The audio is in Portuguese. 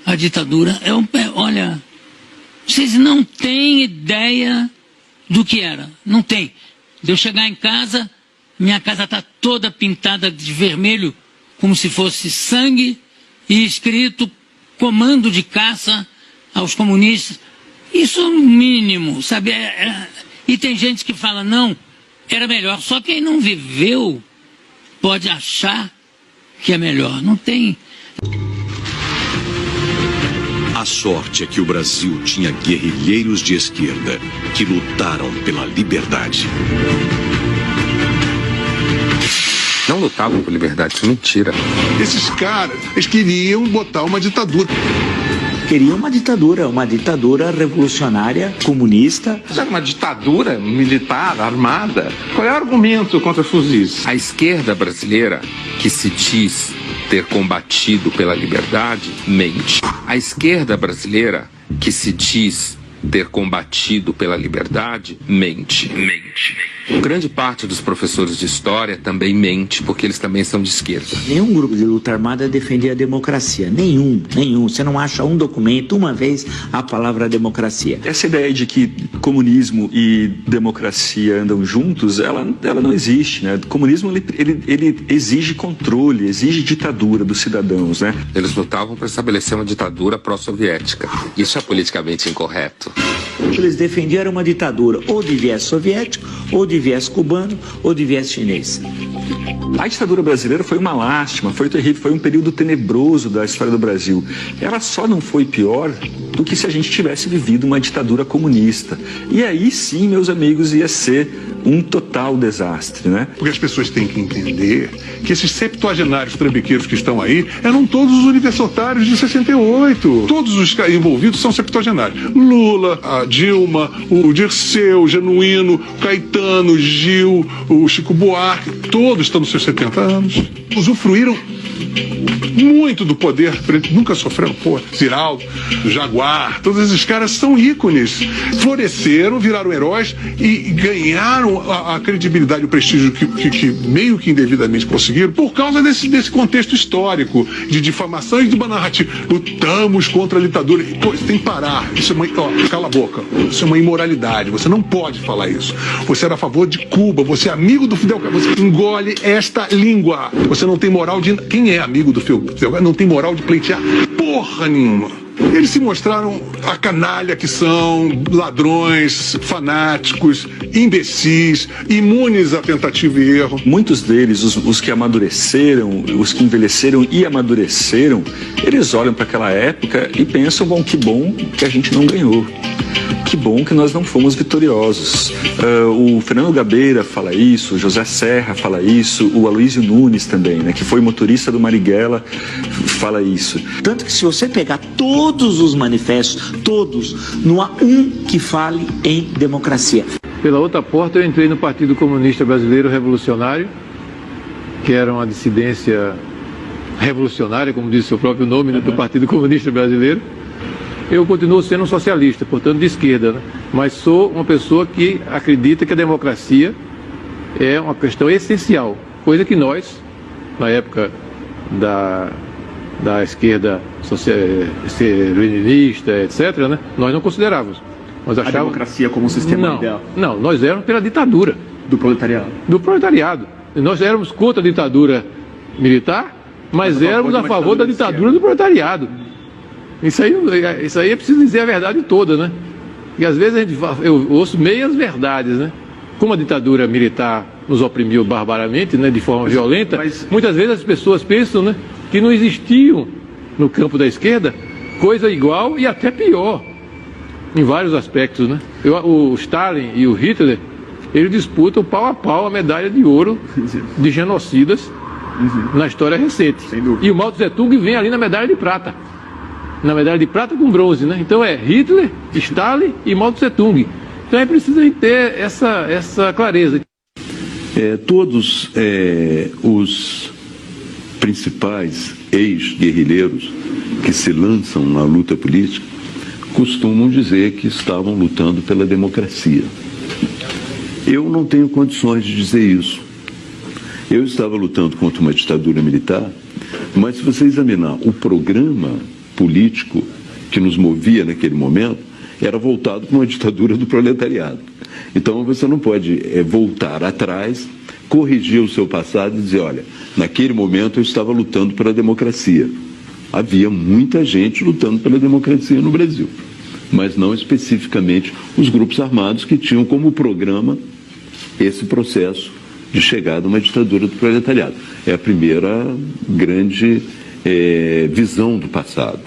a ditadura. Olha, vocês não têm ideia do que era. Não tem. De eu chegar em casa, minha casa está toda pintada de vermelho, como se fosse sangue, e escrito comando de caça aos comunistas. Isso é o mínimo, sabe? E tem gente que fala, não, era melhor. Só quem não viveu pode achar que é melhor. Não tem. A sorte é que o Brasil tinha guerrilheiros de esquerda que lutaram pela liberdade. Não lutavam por liberdade, isso é mentira. Esses caras, eles queriam botar uma ditadura. Queriam uma ditadura revolucionária, comunista. Uma ditadura militar, armada? Qual é o argumento contra fuzis? A esquerda brasileira, que se diz ter combatido pela liberdade, mente. A esquerda brasileira, que se diz ter combatido pela liberdade, mente. Grande parte dos professores de história também mente, porque eles também são de esquerda. Nenhum grupo de luta armada defendia a democracia. Nenhum. Você não acha um documento, uma vez, a palavra democracia. Essa ideia de que comunismo e democracia andam juntos, ela não existe, né? O comunismo, ele exige controle, exige ditadura dos cidadãos, né? Eles lutavam para estabelecer uma ditadura pró-soviética. Isso é politicamente incorreto. Eles defendiam uma ditadura ou de viés soviético, ou de viés cubano, ou de viés chinês. A ditadura brasileira foi uma lástima, foi terrível, foi um período tenebroso da história do Brasil. Ela só não foi pior do que se a gente tivesse vivido uma ditadura comunista. E aí sim, meus amigos, ia ser um total desastre, né? Porque as pessoas têm que entender que esses septuagenários trambiqueiros que estão aí eram todos os universitários de 68. Todos os envolvidos são septuagenários. Lula, a Dilma, o Dirceu, o Genuíno, o Caetano, o Gil, o Chico Buarque, todos estão nos seus 70 anos. Usufruíram muito do poder, nunca sofreram, Ziraldo, Jaguar, todos esses caras são ícones, floresceram, viraram heróis e ganharam a credibilidade e o prestígio que meio que indevidamente conseguiram por causa desse contexto histórico de difamação e de uma narrativa. Lutamos contra a ditadura. Isso tem que parar. Isso é cala a boca. Isso é uma imoralidade. Você não pode falar isso. Você era a favor de Cuba, você é amigo do Fidel Castro, você engole esta língua. Você não tem moral de... Quem é amigo do Fidel Castro não tem moral de pleitear porra nenhuma. Eles se mostraram a canalha que são, ladrões, fanáticos, imbecis, imunes a tentativa e erro. Muitos deles, os que amadureceram, os que envelheceram e amadureceram, eles olham para aquela época e pensam, bom, que bom que a gente não ganhou. Que bom que nós não fomos vitoriosos. O Fernando Gabeira fala isso, o José Serra fala isso, o Aloysio Nunes também, né, que foi motorista do Marighella, fala isso. Tanto que se você pegar todos os manifestos, todos, não há um que fale em democracia. Pela outra porta eu entrei no Partido Comunista Brasileiro Revolucionário, que era uma dissidência revolucionária, como diz o seu próprio nome, né, do Partido Comunista Brasileiro. Eu continuo sendo um socialista, portanto de esquerda, né? Mas sou uma pessoa que acredita que a democracia é uma questão essencial, coisa que nós, na época da esquerda leninista, etc., né, nós não considerávamos. Nós achávamos... A democracia como um sistema ideal? Não, nós éramos pela ditadura. Do proletariado? Do proletariado. Nós éramos contra a ditadura militar, mas éramos a favor da ditadura do proletariado. Isso aí é preciso dizer a verdade toda, né? E às vezes eu ouço meias verdades, né? Como a ditadura militar nos oprimiu barbaramente, né, de forma violenta, muitas vezes as pessoas pensam, né, que não existiam no campo da esquerda coisa igual e até pior, em vários aspectos, né? O Stalin e o Hitler, eles disputam pau a pau a medalha de ouro de genocidas na história recente. E o Mao Tse Tung vem ali na medalha de prata. Na medalha de prata com bronze, né? Então é Hitler, Stalin e Mao Tse Tung. Então é preciso a gente ter essa clareza. Todos os principais ex-guerrilheiros que se lançam na luta política costumam dizer que estavam lutando pela democracia. Eu não tenho condições de dizer isso. Eu estava lutando contra uma ditadura militar, mas se você examinar o programa político que nos movia naquele momento era voltado para uma ditadura do proletariado. Então você não pode voltar atrás, corrigir o seu passado e dizer, olha, naquele momento eu estava lutando pela democracia. Havia muita gente lutando pela democracia no Brasil, mas não especificamente os grupos armados que tinham como programa esse processo de chegada a uma ditadura do proletariado. É a primeira grande visão do passado.